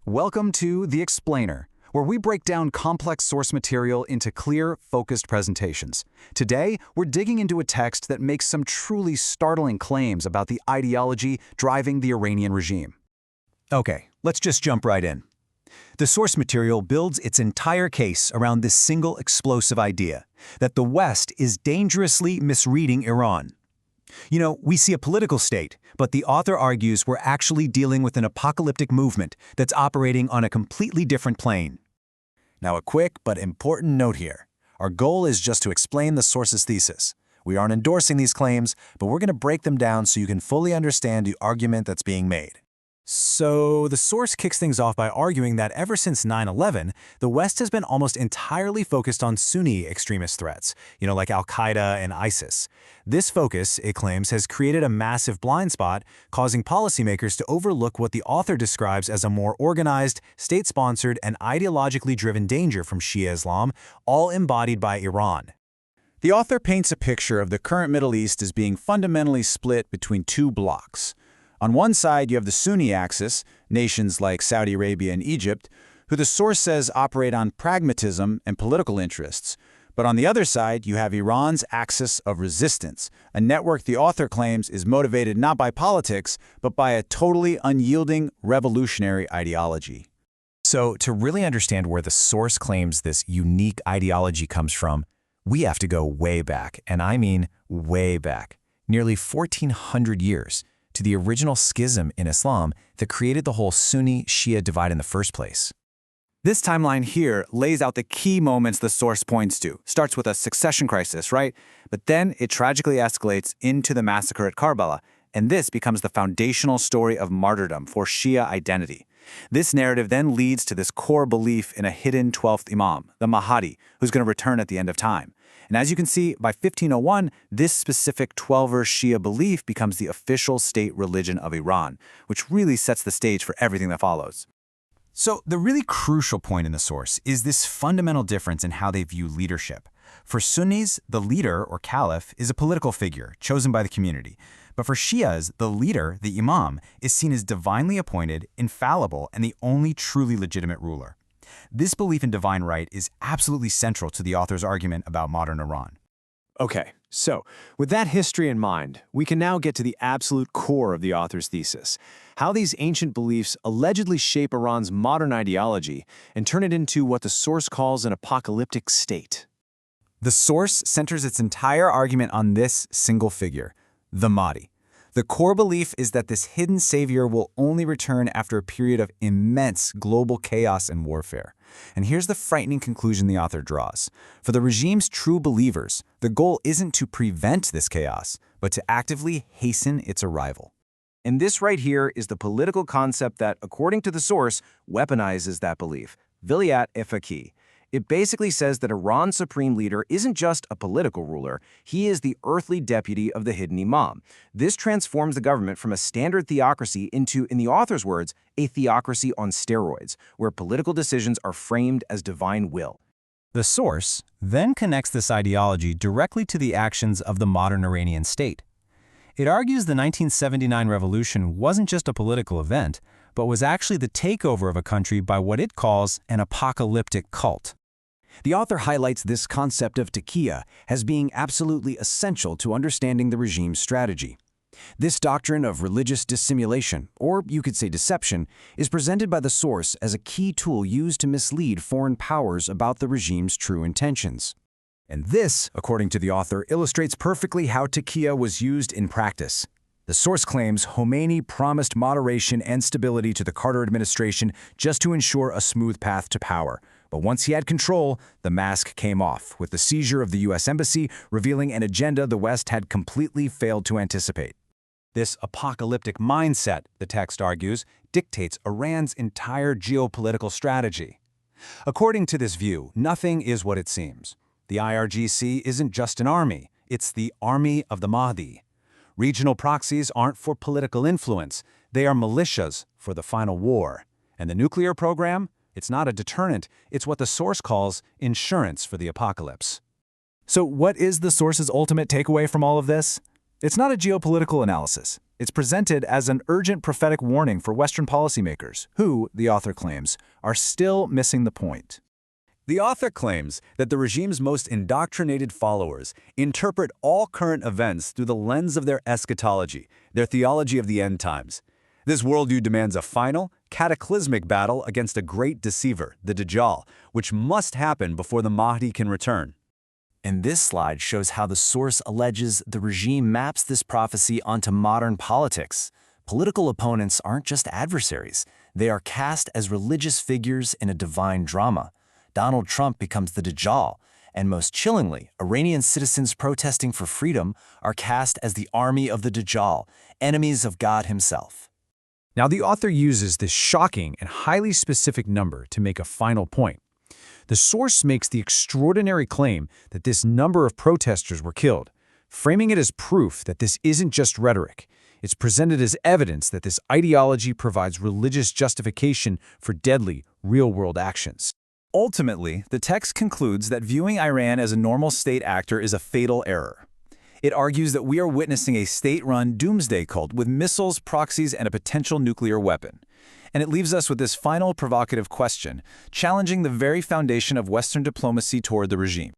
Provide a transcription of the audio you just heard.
Welcome to The Explainer, where we break down complex source material into clear, focused presentations. Today, we're digging into a text that makes some truly startling claims about the ideology driving the Iranian regime. Okay, let's just jump right in. The source material builds its entire case around this single explosive idea, that the West is dangerously misreading Iran. You know, we see a political state, but the author argues we're actually dealing with an apocalyptic movement that's operating on a completely different plane. Now, a quick but important note here. Our goal is just to explain the source's thesis. We aren't endorsing these claims, but we're going to break them down so you can fully understand the argument that's being made. So, the source kicks things off by arguing that ever since 9/11, the West has been almost entirely focused on Sunni extremist threats, like Al-Qaeda and ISIS. This focus, it claims, has created a massive blind spot, causing policymakers to overlook what the author describes as a more organized, state-sponsored, and ideologically driven danger from Shia Islam, all embodied by Iran. The author paints a picture of the current Middle East as being fundamentally split between two blocks. On one side, you have the Sunni axis, nations like Saudi Arabia and Egypt, who the source says operate on pragmatism and political interests. But on the other side, you have Iran's axis of resistance, a network the author claims is motivated not by politics, but by a totally unyielding revolutionary ideology. So, to really understand where the source claims this unique ideology comes from, we have to go way back, and I mean way back, nearly 1,400 years, to the original schism in Islam that created the whole Sunni-Shia divide in the first place. This timeline here lays out the key moments the source points to. Starts with a succession crisis, right? But then it tragically escalates into the massacre at Karbala, and this becomes the foundational story of martyrdom for Shia identity. This narrative then leads to this core belief in a hidden 12th Imam, the Mahdi, who's going to return at the end of time. And as you can see, by 1501, this specific 12er Shia belief becomes the official state religion of Iran, which really sets the stage for everything that follows. So the really crucial point in the source is this fundamental difference in how they view leadership. For Sunnis, the leader, or caliph, is a political figure chosen by the community. But for Shias, the leader, the imam, is seen as divinely appointed, infallible, and the only truly legitimate ruler. This belief in divine right is absolutely central to the author's argument about modern Iran. Okay, so with that history in mind, we can now get to the absolute core of the author's thesis, how these ancient beliefs allegedly shape Iran's modern ideology and turn it into what the source calls an apocalyptic state. The source centers its entire argument on this single figure, the Mahdi. The core belief is that this hidden savior will only return after a period of immense global chaos and warfare. And here's the frightening conclusion the author draws. For the regime's true believers, the goal isn't to prevent this chaos, but to actively hasten its arrival. And this right here is the political concept that, according to the source, weaponizes that belief, Vilayat Faqih. It basically says that Iran's supreme leader isn't just a political ruler, he is the earthly deputy of the hidden imam. This transforms the government from a standard theocracy into, in the author's words, a theocracy on steroids, where political decisions are framed as divine will. The source then connects this ideology directly to the actions of the modern Iranian state. It argues the 1979 revolution wasn't just a political event, but was actually the takeover of a country by what it calls an apocalyptic cult. The author highlights this concept of taqiyya as being absolutely essential to understanding the regime's strategy. This doctrine of religious dissimulation, or you could say deception, is presented by the source as a key tool used to mislead foreign powers about the regime's true intentions. And this, according to the author, illustrates perfectly how taqiyya was used in practice. The source claims Khomeini promised moderation and stability to the Carter administration just to ensure a smooth path to power. But once he had control, the mask came off, with the seizure of the U.S. Embassy revealing an agenda the West had completely failed to anticipate. This apocalyptic mindset, the text argues, dictates Iran's entire geopolitical strategy. According to this view, nothing is what it seems. The IRGC isn't just an army, it's the army of the Mahdi. Regional proxies aren't for political influence, they are militias for the final war. And the nuclear program? It's not a deterrent, it's what the source calls insurance for the apocalypse. So what is the source's ultimate takeaway from all of this? It's not a geopolitical analysis. It's presented as an urgent prophetic warning for Western policymakers, who, the author claims, are still missing the point. The author claims that the regime's most indoctrinated followers interpret all current events through the lens of their eschatology, their theology of the end times. This worldview demands a final, cataclysmic battle against a great deceiver, the Dajjal, which must happen before the Mahdi can return. And this slide shows how the source alleges the regime maps this prophecy onto modern politics. Political opponents aren't just adversaries. They are cast as religious figures in a divine drama. Donald Trump becomes the Dajjal, and most chillingly, Iranian citizens protesting for freedom are cast as the army of the Dajjal, enemies of God himself. Now, the author uses this shocking and highly specific number to make a final point. The source makes the extraordinary claim that this number of protesters were killed, framing it as proof that this isn't just rhetoric. It's presented as evidence that this ideology provides religious justification for deadly, real-world actions. Ultimately, the text concludes that viewing Iran as a normal state actor is a fatal error. It argues that we are witnessing a state-run doomsday cult with missiles, proxies, and a potential nuclear weapon. And it leaves us with this final provocative question, challenging the very foundation of Western diplomacy toward the regime.